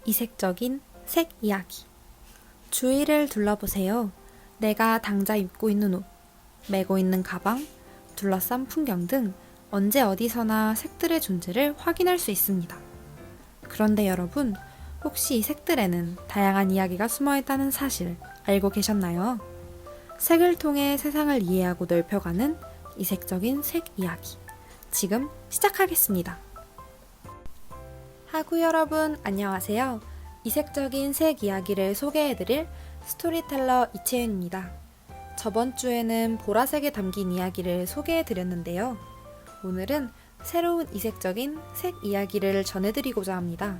이색적인 색 이야기. 주위를 둘러보세요. 내가 당장 입고 있는 옷, 메고 있는 가방, 둘러싼 풍경 등 언제 어디서나 색들의 존재를 확인할 수 있습니다. 그런데 여러분, 혹시 이 색들에는 다양한 이야기가 숨어 있다는 사실 알고 계셨나요? 색을 통해 세상을 이해하고 넓혀가는 이색적인 색 이야기. 지금 시작하겠습니다. 하구 여러분, 안녕하세요. 이색적인 색 이야기를 소개해드릴 스토리텔러 이채윤입니다. 저번 주에는 보라색에 담긴 이야기를 소개해드렸는데요. 오늘은 새로운 이색적인 색 이야기를 전해드리고자 합니다.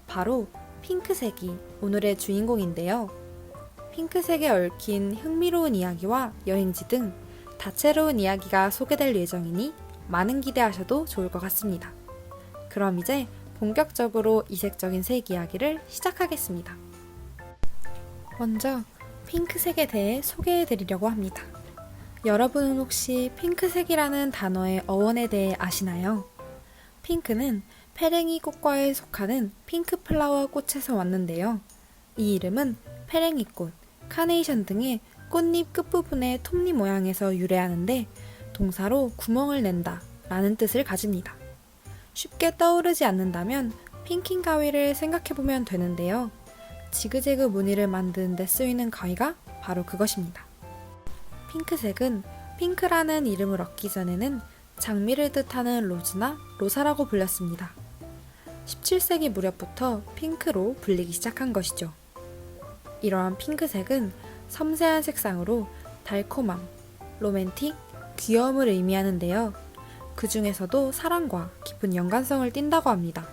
바로 핑크색이 오늘의 주인공인데요. 핑크색에 얽힌 흥미로운 이야기와 여행지 등 다채로운 이야기가 소개될 예정이니 많은 기대하셔도 좋을 것 같습니다. 그럼 이제 본격적으로 이색적인 색 이야기를 시작하겠습니다. 먼저 핑크색에 대해 소개해드리려고 합니다. 여러분은 혹시 핑크색이라는 단어의 어원에 대해 아시나요? 핑크는 페랭이 꽃과에 속하는 핑크 플라워 꽃에서 왔는데요. 이 이름은 페랭이꽃, 카네이션 등의 꽃잎 끝부분의 톱니 모양에서 유래하는데 동사로 구멍을 낸다 라는 뜻을 가집니다. 쉽게 떠오르지 않는다면 핑킹 가위를 생각해보면 되는데요. 지그재그 무늬를 만드는 데 쓰이는 가위가 바로 그것입니다. 핑크색은 핑크라는 이름을 얻기 전에는 장미를 뜻하는 로즈나 로사라고 불렸습니다. 17세기 무렵부터 핑크로 불리기 시작한 것이죠. 이러한 핑크색은 섬세한 색상으로 달콤함, 로맨틱, 귀여움을 의미하는데요. 그 중에서도 사랑과 깊은 연관성을 띈다고 합니다.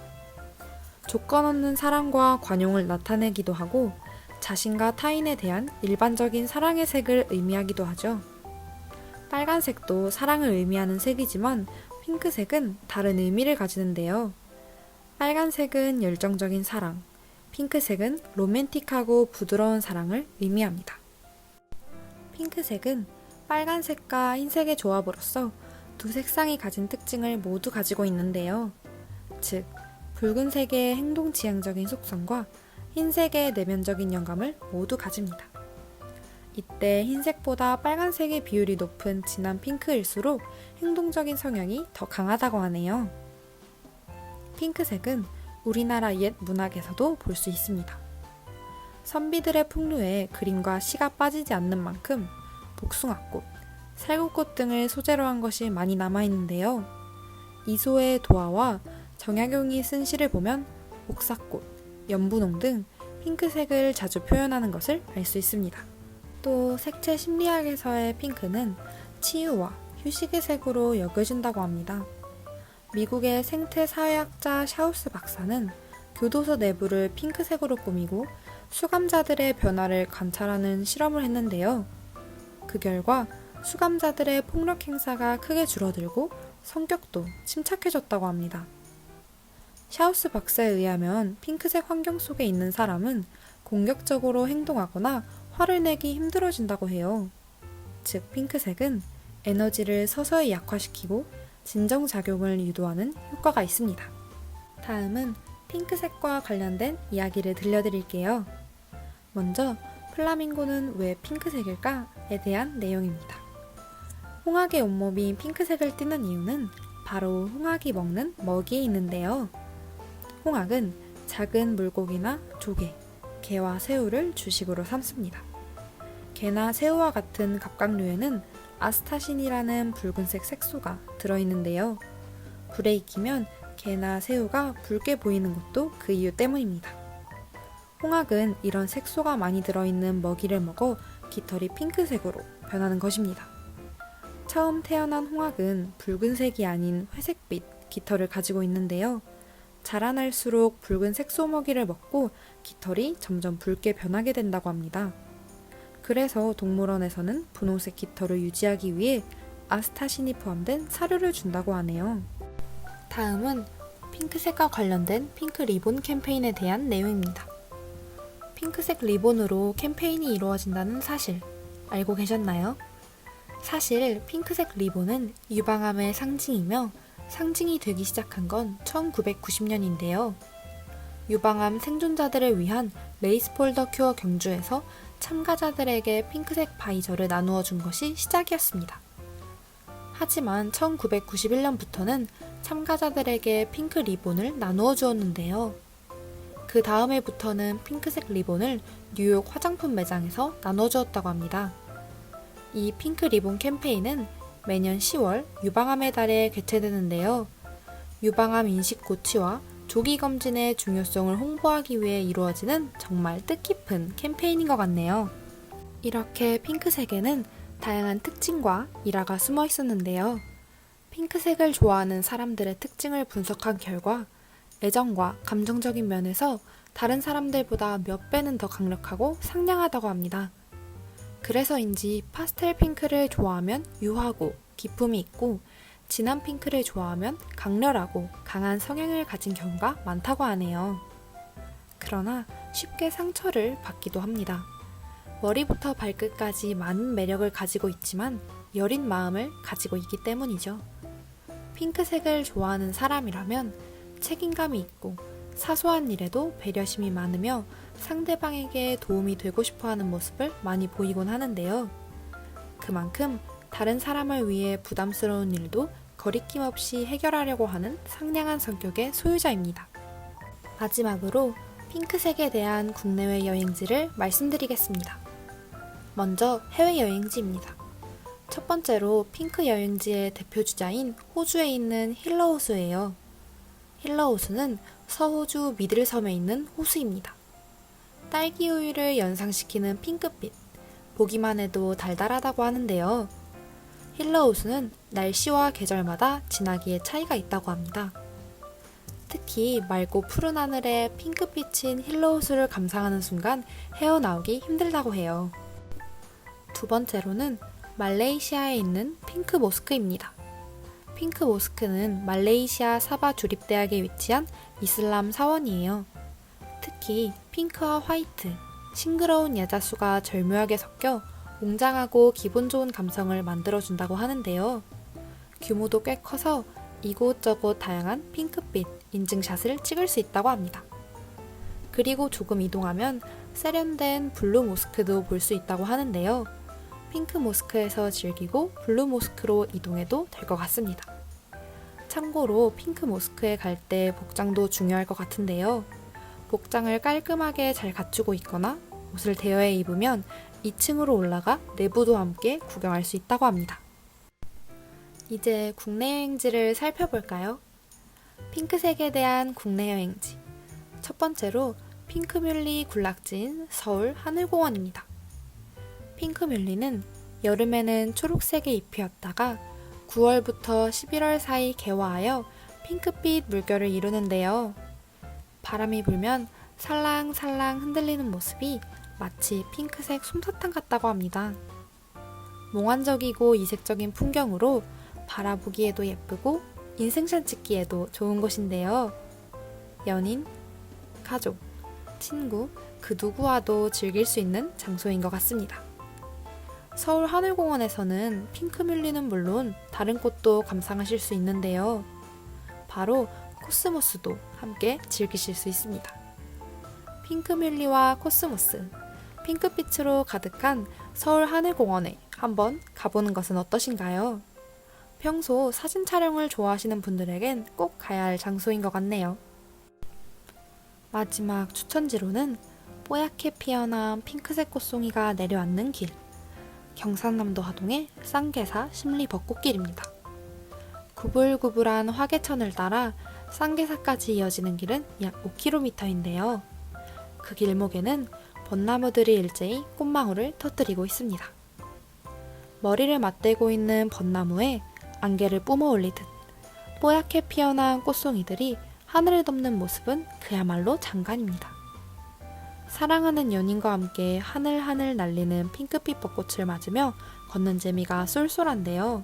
조건 없는 사랑과 관용을 나타내기도 하고 자신과 타인에 대한 일반적인 사랑의 색을 의미하기도 하죠. 빨간색도 사랑을 의미하는 색이지만 핑크색은 다른 의미를 가지는데요. 빨간색은 열정적인 사랑, 핑크색은 로맨틱하고 부드러운 사랑을 의미합니다. 핑크색은 빨간색과 흰색의 조합으로서 두 색상이 가진 특징을 모두 가지고 있는데요. 즉, 붉은색의 행동지향적인 속성과 흰색의 내면적인 영감을 모두 가집니다. 이때 흰색보다 빨간색의 비율이 높은 진한 핑크일수록 행동적인 성향이 더 강하다고 하네요. 핑크색은 우리나라 옛 문학에서도 볼 수 있습니다. 선비들의 풍류에 그림과 시가 빠지지 않는 만큼 복숭아꽃, 살구꽃 등을 소재로 한 것이 많이 남아있는데요. 이소의 도화와 정약용이 쓴 시를 보면 옥사꽃, 연분홍 등 핑크색을 자주 표현하는 것을 알 수 있습니다. 또 색채 심리학에서의 핑크는 치유와 휴식의 색으로 여겨진다고 합니다. 미국의 생태 사회학자 샤우스 박사는 교도소 내부를 핑크색으로 꾸미고 수감자들의 변화를 관찰하는 실험을 했는데요. 그 결과 수감자들의 폭력 행사가 크게 줄어들고 성격도 침착해졌다고 합니다. 샤우스 박사에 의하면 핑크색 환경 속에 있는 사람은 공격적으로 행동하거나 화를 내기 힘들어진다고 해요. 즉, 핑크색은 에너지를 서서히 약화시키고 진정작용을 유도하는 효과가 있습니다. 다음은 핑크색과 관련된 이야기를 들려드릴게요. 먼저 플라밍고는 왜 핑크색일까에 대한 내용입니다. 홍학의 온몸이 핑크색을 띠는 이유는 바로 홍학이 먹는 먹이에 있는데요. 홍학은 작은 물고기나 조개, 게와 새우를 주식으로 삼습니다. 게나 새우와 같은 갑각류에는 아스타신이라는 붉은색 색소가 들어있는데요. 불에 익히면 게나 새우가 붉게 보이는 것도 그 이유 때문입니다. 홍학은 이런 색소가 많이 들어있는 먹이를 먹어 깃털이 핑크색으로 변하는 것입니다. 처음 태어난 홍학은 붉은색이 아닌 회색빛 깃털을 가지고 있는데요. 자라날수록 붉은 색소 먹이를 먹고 깃털이 점점 붉게 변하게 된다고 합니다. 그래서 동물원에서는 분홍색 깃털을 유지하기 위해 아스타신이 포함된 사료를 준다고 하네요. 다음은 핑크색과 관련된 핑크 리본 캠페인에 대한 내용입니다. 핑크색 리본으로 캠페인이 이루어진다는 사실 알고 계셨나요? 사실 핑크색 리본은 유방암의 상징이며 상징이 되기 시작한 건 1990년인데요. 유방암 생존자들을 위한 레이스 폴더 큐어 경주에서 참가자들에게 핑크색 바이저를 나누어 준 것이 시작이었습니다. 하지만 1991년부터는 참가자들에게 핑크 리본을 나누어 주었는데요. 그 다음 해부터는 핑크색 리본을 뉴욕 화장품 매장에서 나눠 주었다고 합니다. 이 핑크 리본 캠페인은 매년 10월 유방암의 달에 개최되는데요. 유방암 인식 고취와 조기 검진의 중요성을 홍보하기 위해 이루어지는 정말 뜻깊은 캠페인인 것 같네요. 이렇게 핑크색에는 다양한 특징과 일화가 숨어 있었는데요. 핑크색을 좋아하는 사람들의 특징을 분석한 결과 애정과 감정적인 면에서 다른 사람들보다 몇 배는 더 강력하고 상냥하다고 합니다. 그래서인지 파스텔 핑크를 좋아하면 유하고 기품이 있고 진한 핑크를 좋아하면 강렬하고 강한 성향을 가진 경우가 많다고 하네요. 그러나 쉽게 상처를 받기도 합니다. 머리부터 발끝까지 많은 매력을 가지고 있지만 여린 마음을 가지고 있기 때문이죠. 핑크색을 좋아하는 사람이라면 책임감이 있고 사소한 일에도 배려심이 많으며 상대방에게 도움이 되고 싶어하는 모습을 많이 보이곤 하는데요. 그만큼 다른 사람을 위해 부담스러운 일도 거리낌 없이 해결하려고 하는 상냥한 성격의 소유자입니다. 마지막으로 핑크색에 대한 국내외 여행지를 말씀드리겠습니다. 먼저 해외여행지입니다. 첫 번째로 핑크 여행지의 대표 주자인 호주에 있는 힐러호수예요. 힐러호수는 서호주 미들섬에 있는 호수입니다. 딸기 우유를 연상시키는 핑크빛, 보기만 해도 달달하다고 하는데요. 힐러호수는 날씨와 계절마다 진하기의 차이가 있다고 합니다. 특히 맑고 푸른 하늘에 핑크빛인 힐러호수를 감상하는 순간 헤어나오기 힘들다고 해요. 두 번째로는 말레이시아에 있는 핑크 모스크입니다. 핑크 모스크는 말레이시아 사바 주립대학에 위치한 이슬람 사원이에요. 특히 핑크와 화이트, 싱그러운 야자수가 절묘하게 섞여 웅장하고 기분 좋은 감성을 만들어준다고 하는데요. 규모도 꽤 커서 이곳저곳 다양한 핑크빛 인증샷을 찍을 수 있다고 합니다. 그리고 조금 이동하면 세련된 블루 모스크도 볼 수 있다고 하는데요. 핑크 모스크에서 즐기고 블루 모스크로 이동해도 될 것 같습니다. 참고로 핑크 모스크에 갈 때 복장도 중요할 것 같은데요. 복장을 깔끔하게 잘 갖추고 있거나 옷을 대여해 입으면 2층으로 올라가 내부도 함께 구경할 수 있다고 합니다. 이제 국내 여행지를 살펴볼까요? 핑크색에 대한 국내 여행지. 첫 번째로 핑크뮬리 군락지인 서울 하늘공원입니다. 핑크뮬리는 여름에는 초록색의 잎이 폈다가 9월부터 11월 사이 개화하여 핑크빛 물결을 이루는데요. 바람이 불면 살랑살랑 흔들리는 모습이 마치 핑크색 솜사탕 같다고 합니다. 몽환적이고 이색적인 풍경으로 바라보기에도 예쁘고 인생샷 찍기에도 좋은 곳인데요. 연인, 가족, 친구, 그 누구와도 즐길 수 있는 장소인 것 같습니다. 서울 하늘공원에서는 핑크뮬리는 물론 다른 꽃도 감상하실 수 있는데요. 바로 코스모스도 함께 즐기실 수 있습니다. 핑크뮬리와 코스모스, 핑크빛으로 가득한 서울 하늘공원에 한번 가보는 것은 어떠신가요? 평소 사진 촬영을 좋아하시는 분들에겐 꼭 가야 할 장소인 것 같네요. 마지막 추천지로는 뽀얗게 피어난 핑크색 꽃송이가 내려앉는 길, 경상남도 하동의 쌍계사 심리 벚꽃길입니다. 구불구불한 화개천을 따라 쌍계사까지 이어지는 길은 약 5km인데요. 그 길목에는 벚나무들이 일제히 꽃망울을 터뜨리고 있습니다. 머리를 맞대고 있는 벚나무에 안개를 뿜어 올리듯 뽀얗게 피어난 꽃송이들이 하늘을 덮는 모습은 그야말로 장관입니다. 사랑하는 연인과 함께 하늘하늘 날리는 핑크빛 벚꽃을 맞으며 걷는 재미가 쏠쏠한데요.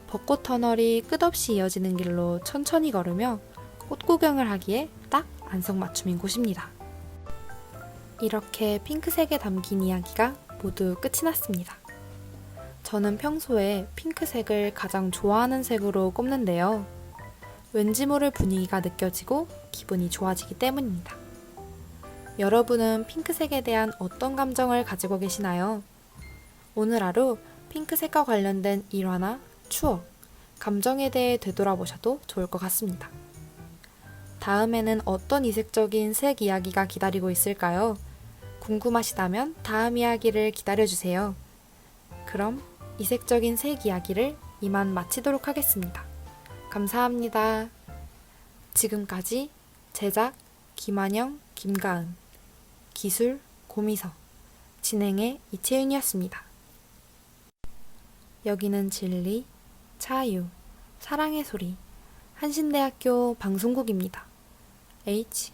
벚꽃 터널이 끝없이 이어지는 길로 천천히 걸으며 꽃 구경을 하기에 딱 안성맞춤인 곳입니다. 이렇게 핑크색에 담긴 이야기가 모두 끝이 났습니다. 저는 평소에 핑크색을 가장 좋아하는 색으로 꼽는데요. 왠지 모를 분위기가 느껴지고 기분이 좋아지기 때문입니다. 여러분은 핑크색에 대한 어떤 감정을 가지고 계시나요? 오늘 하루 핑크색과 관련된 일화나 추억, 감정에 대해 되돌아보셔도 좋을 것 같습니다. 다음에는 어떤 이색적인 색 이야기가 기다리고 있을까요? 궁금하시다면 다음 이야기를 기다려주세요. 그럼 이색적인 색 이야기를 이만 마치도록 하겠습니다. 감사합니다. 지금까지 제작 김한영, 김가은, 기술 고미서, 진행의 이채윤이었습니다. 여기는 진리, 자유, 사랑의 소리, 한신대학교 방송국입니다. HBS